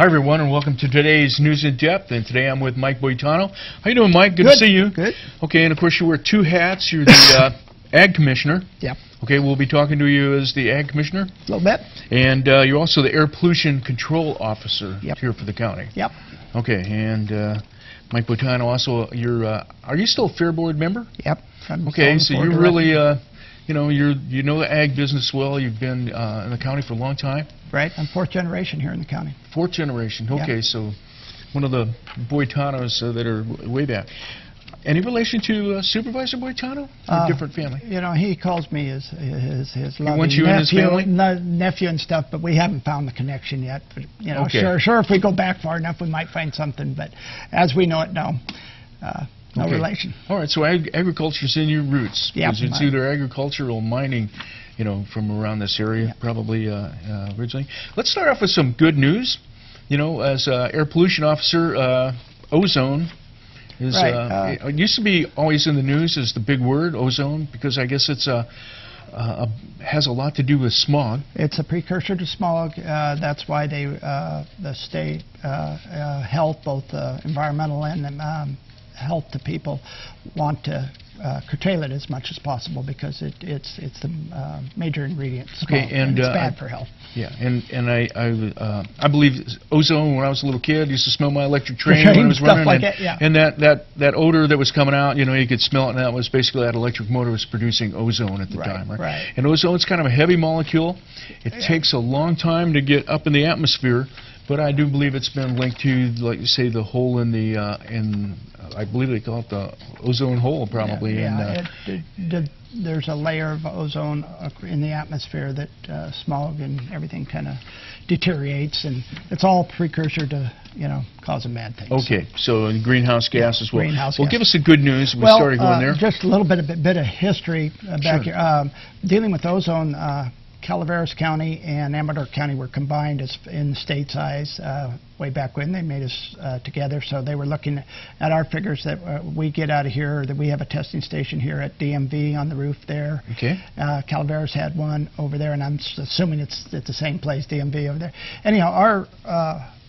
Hi everyone, and welcome to today's News in Depth. And today I'm with Mike Boitano. How you doing, Mike? Good to see you. Good. Okay, and of course you wear two hats. You're the Ag Commissioner. Yep. Okay, we'll be talking to you as the Ag Commissioner. A little bit. And you're also the Air Pollution Control Officer here for the county. Yep. Okay, and Mike Boitano, also, are you still a Fair Board member? Yep. Okay, so you really, you know the ag business well. You've been in the county for a long time. Right. I'm fourth generation here in the county. Fourth generation. Okay, yep. So one of the Boitanos that are way back. Any relation to Supervisor Boitano? Or different family? You know, he calls me his wants you in his family? Nephew and stuff, but we haven't found the connection yet. But, you know, okay. Sure, if we go back far enough, we might find something. But as we know it now, no relation. All right, so agriculture's in your roots. Yeah. It's either agricultural or mining, you know, from around this area, probably originally. Let's start off with some good news. You know, as Air Pollution Officer, ozone is, it used to be always in the news as the big word, ozone, because I guess it's has a lot to do with smog. It's a precursor to smog. That's why the state health, both environmental and health to people, want to curtail it as much as possible because it's the major ingredient. Okay, and it's bad for health. Yeah, and I believe ozone. When I was a little kid, I used to smell my electric train when I was running, like it, yeah. And that odor that was coming out, you know, you could smell it, and that was basically that electric motor was producing ozone at the time, right? Right. And ozone's kind of a heavy molecule. It takes a long time to get up in the atmosphere. But I do believe it's been linked to, like you say, the hole in the, I believe they call it the ozone hole, probably. Yeah, there's a layer of ozone in the atmosphere that smog and everything kind of deteriorates, and it's all precursor to, you know, causing bad things. Okay, so in greenhouse gas as well. Greenhouse well, gas. Give us the good news. We started going there. Just a little bit of history back here. Dealing with ozone. Calaveras County and Amador County were combined in state size way back when they made us together. So they were looking at our figures that we get out of here, that we have a testing station here at DMV on the roof there. Okay. Calaveras had one over there, and I'm assuming it's the same place, DMV over there. Anyhow,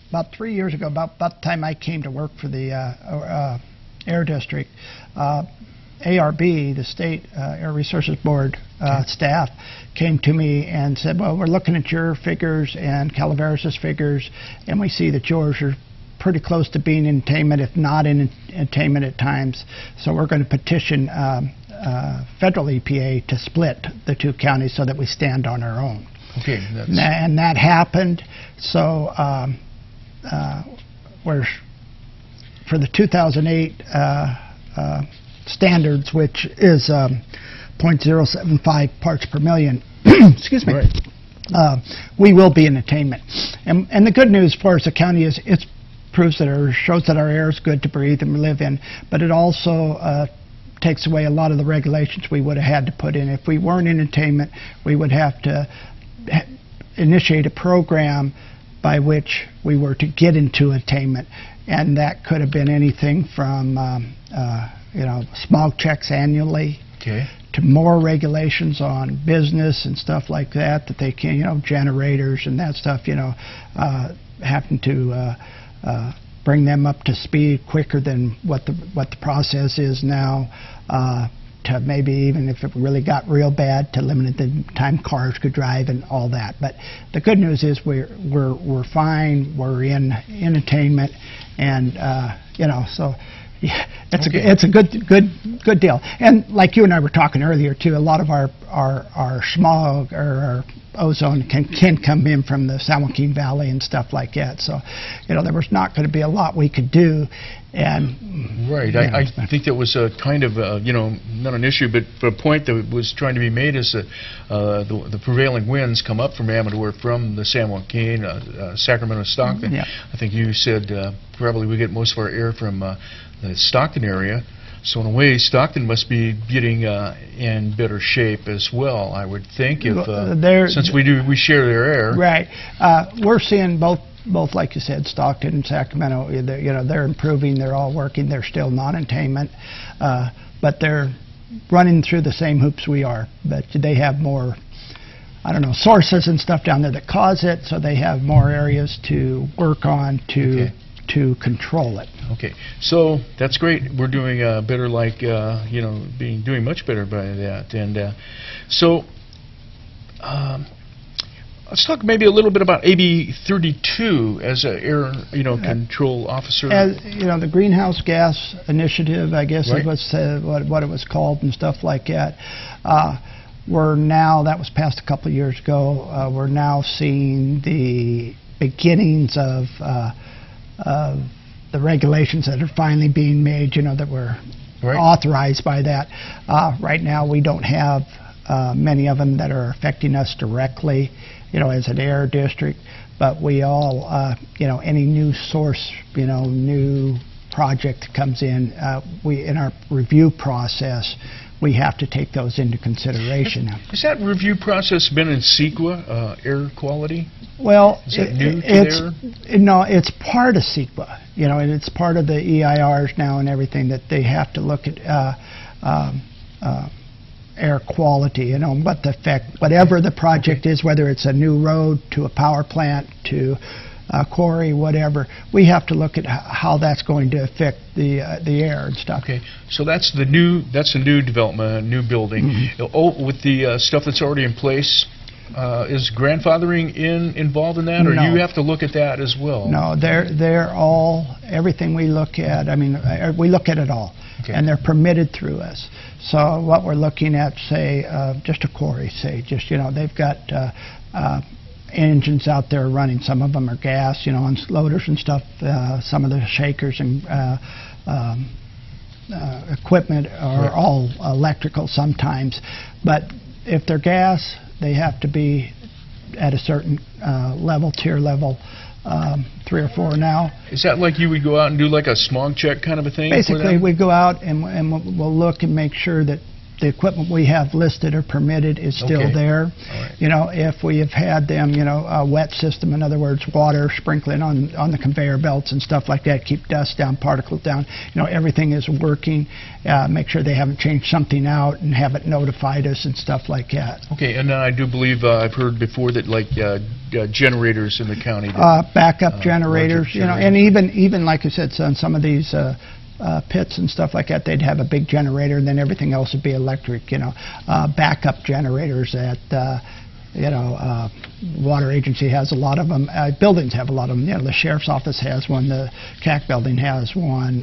about 3 years ago, about the time I came to work for the Air District, ARB, the State Air Resources Board staff, came to me and said, well, we're looking at your figures and Calaveras' figures, and we see that yours are pretty close to being in attainment, if not in attainment at times. So we're going to petition federal EPA to split the two counties so that we stand on our own. Okay. And that happened. So we're, for the 2008 standards, which is 0.075 parts per million, excuse me, we will be in attainment. And the good news for us, the county, is it proves that shows that our air is good to breathe and live in, but it also takes away a lot of the regulations we would have had to put in. If we weren't in attainment, we would have to initiate a program by which we were to get into attainment, and that could have been anything from you know, smog checks annually, to more regulations on business and stuff like that they can, you know, generators and that stuff, you know, having to bring them up to speed quicker than what the process is now, to maybe even if it really got real bad, to limit the time cars could drive and all that. But the good news is we're fine, we're in attainment, and you know, so. Yeah, it's a good deal. And like you and I were talking earlier too, a lot of our smog or our ozone can come in from the San Joaquin Valley and stuff like that. So, you know, there was not going to be a lot we could do. And right, I think that was a kind of you know, not an issue, but a point that was trying to be made is that the prevailing winds come up from Amador, from the San Joaquin, Sacramento, Stockton. Yeah. I think you said probably we get most of our air from the Stockton area. So in a way, Stockton must be getting in better shape as well, I would think, if since we share their air. Right. We're seeing both, like you said, Stockton and Sacramento. You know, they're improving. They're all working. They're still non-attainment, but they're running through the same hoops we are. But they have more I don't know, sources and stuff down there that cause it, so they have more areas to work on to control it. Okay, so that's great. We're doing better, like doing much better by that. And so let's talk maybe a little bit about AB 32 as an air control officer. As the greenhouse gas initiative, I guess Right. it was what it was called and stuff like that. We're now, that was passed a couple of years ago. We're now seeing the beginnings of the regulations that are finally being made, that were Right. authorized by that. Right now, we don't have many of them that are affecting us directly, as an air district, but we all, any new source, new project that comes in, in our review process, we have to take those into consideration. Has that review process been in CEQA, air quality? Well, Is that new to there? No, it's part of CEQA, and it's part of the EIRs now and everything that they have to look at air quality, what the effect, whatever the project is, whether it's a new road to a power plant to a quarry, whatever, we have to look at how that's going to affect the air and stuff. Okay, so that's a new development, a new building. Mm-hmm. With the stuff that's already in place, is grandfathering involved in that, or No. you have to look at that as well? No, they're all, everything we look at, we look at it all. Okay. And they're permitted through us. So what we're looking at, say, just a quarry, say, they've got engines out there running. Some of them are gas, on loaders and stuff. Some of the shakers and equipment are Right. all electrical sometimes. But if they're gas, they have to be at a certain tier level, 3 or 4 now. Is that like you would go out and do like a smog check kind of a thing? Basically, we go out and we'll look and make sure that the equipment we have listed or permitted is still Okay. there. All right. If we have had them, a wet system, in other words, water sprinkling on the conveyor belts and stuff like that, keep dust down, particles down, everything is working. Make sure they haven't changed something out and haven't notified us and stuff like that. Okay, and I do believe I've heard before that like generators in the county. Backup generators, generators. and even like I said, on some of these pits and stuff like that, they'd have a big generator, and then everything else would be electric. Backup generators that water agency has a lot of them. Buildings have a lot of them. The sheriff's office has one. The CAC building has one.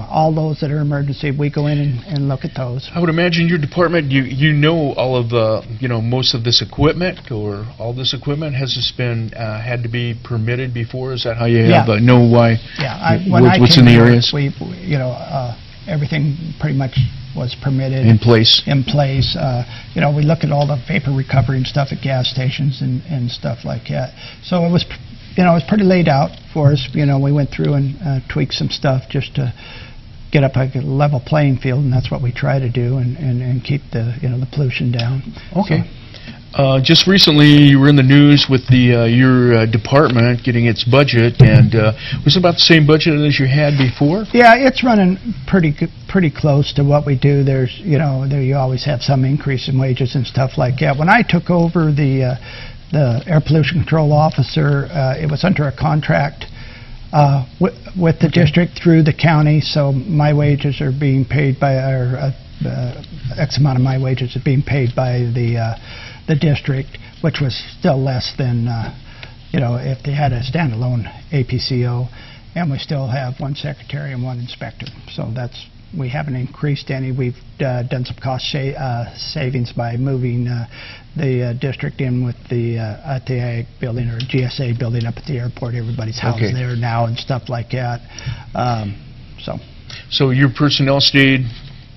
All those that are emergency, we go in and look at those. I would imagine your department, you know all of most of this equipment, or all this equipment. Has this been had to be permitted before? Is that how you have know why? Yeah, what's in the areas? Everything pretty much was permitted. In place. In place. We look at all the vapor recovery and stuff at gas stations and stuff like that. So it was, it was pretty laid out for us. We went through and tweaked some stuff just to get up a level playing field, and that's what we try to do, and keep the the pollution down. Okay. Just recently, you were in the news with your department getting its budget, and was it about the same budget as you had before? Yeah, it's running pretty close to what we do. There's, there you always have some increase in wages and stuff like that. When I took over the air pollution control officer, it was under a contract with the district through the county, so my wages are being paid by X amount of my wages are being paid by the district, which was still less than if they had a standalone APCO, and we still have 1 secretary and 1 inspector. So we haven't increased any. We've done some cost savings by moving the district in with the Ag building, or GSA building up at the airport. Everybody's housed there now and stuff like that. So your personnel stayed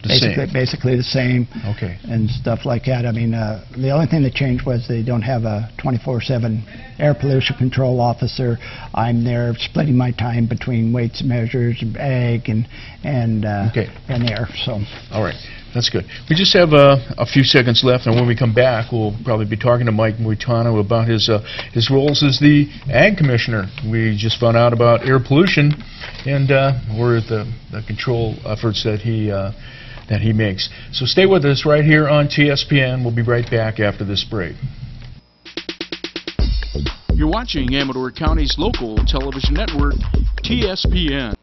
basically the same. Okay. And stuff like that. The only thing that changed was they don't have a 24/7 air pollution control officer. I'm there splitting my time between weights and measures, ag, and air. So. All right. That's good. We just have a few seconds left, and when we come back, we'll probably be talking to Mike Boitano about his roles as the Ag Commissioner. We just found out about air pollution, and or the control efforts that he makes. So stay with us right here on TSPN. We'll be right back after this break. You're watching Amador County's local television network, TSPN.